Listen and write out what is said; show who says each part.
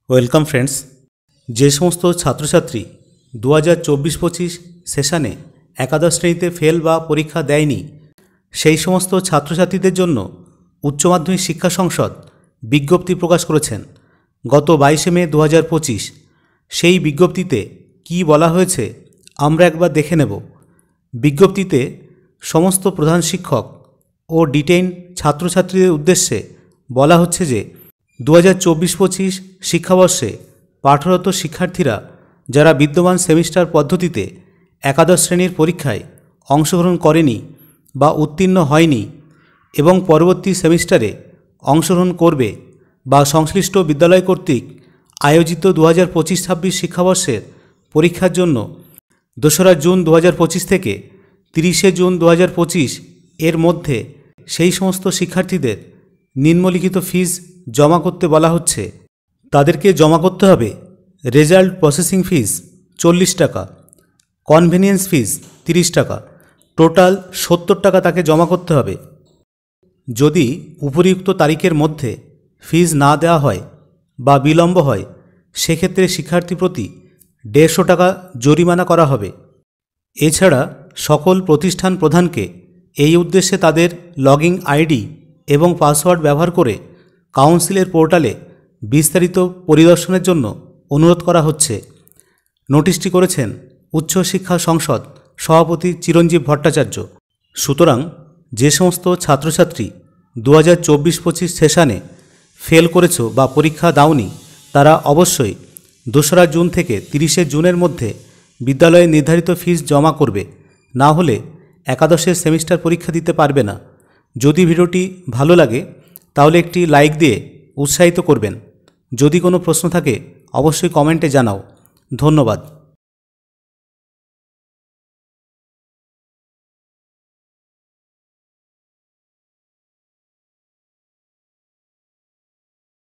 Speaker 1: Welcome friends. যে সমস্ত ছাত্রছাত্রী 2024-25 সেশনে একাদশ শ্রেণীতে ফেল বা পরীক্ষা দেয়নি, সেই সমস্ত ছাত্রছাত্রীদের জন্য উচ্চ মাধ্যমিক শিক্ষা সংসদ বিজ্ঞপ্তি প্রকাশ করেছেন গত 22 মে 2025। সেই বিজ্ঞপ্তিতে কি বলা হয়েছে আমরা একবার দেখে নেব। বিজ্ঞপ্তিতে সমস্ত প্রধান শিক্ষক ও ডিটেইন ছাত্রছাত্রীদের উদ্দেশ্যে বলা হচ্ছে যে 2024-25 শিক্ষাবর্ষে পাঠরত শিক্ষার্থীরা যারা বিদ্যমান সেমিস্টার পদ্ধতিতে একাদশ শ্রেণীর পরীক্ষায় অংশগ্রহণ করেনি বা উত্তীর্ণ হয়নি এবং পরবর্তী সেমিস্টারে অংশগ্রহণ করবে বা সংশ্লিষ্ট বিদ্যালয় কর্তৃক আয়োজিত 2025-26 শিক্ষাবর্ষের পরীক্ষার জন্য 2রা জুন 2025 থেকে 30শে জুন 2025 এর মধ্যে সেই সমস্ত শিক্ষার্থীদের নিম্নলিখিত ফিজ জমা করতে বলা হচ্ছে। তাদেরকে জমা করতে হবে রেজাল্ট প্রসেসিং ফিজ 40 টাকা, কনভেনিয়েন্স ফিজ 30 টাকা, টোটাল 70 টাকা তাকে জমা করতে হবে। যদি উপরিউক্ত তারিখের মধ্যে ফিজ না দেওয়া হয় বা বিলম্ব হয়, সেক্ষেত্রে শিক্ষার্থী প্রতি 150 টাকা জরিমানা করা হবে। এছাড়া সকল প্রতিষ্ঠান প্রধানকে এই উদ্দেশ্যে তাদের লগইন আইডি এবং পাসওয়ার্ড ব্যবহার করে কাউন্সিলের পোর্টালে বিস্তারিত পরিদর্শনের জন্য অনুরোধ করা হচ্ছে। নোটিশটি করেছেন উচ্চশিক্ষা সংসদ সভাপতি চিরঞ্জীব ভট্টাচার্য। সুতরাং যে সমস্ত ছাত্রছাত্রী 2024-25 সেশনে ফেল করেছো বা পরীক্ষা দাওনি, তারা অবশ্যই 2রা জুন থেকে 30শে জুনের মধ্যে বিদ্যালয়ে নির্ধারিত ফিজ জমা করবে, না হলে একাদশের সেমিস্টার পরীক্ষা দিতে পারবে না। যদি ভিডিওটি ভালো লাগে তাহলে একটি লাইক দিয়ে উৎসাহিত করবেন। যদি কোনো প্রশ্ন থাকে অবশ্যই কমেন্টে জানাও। ধন্যবাদ।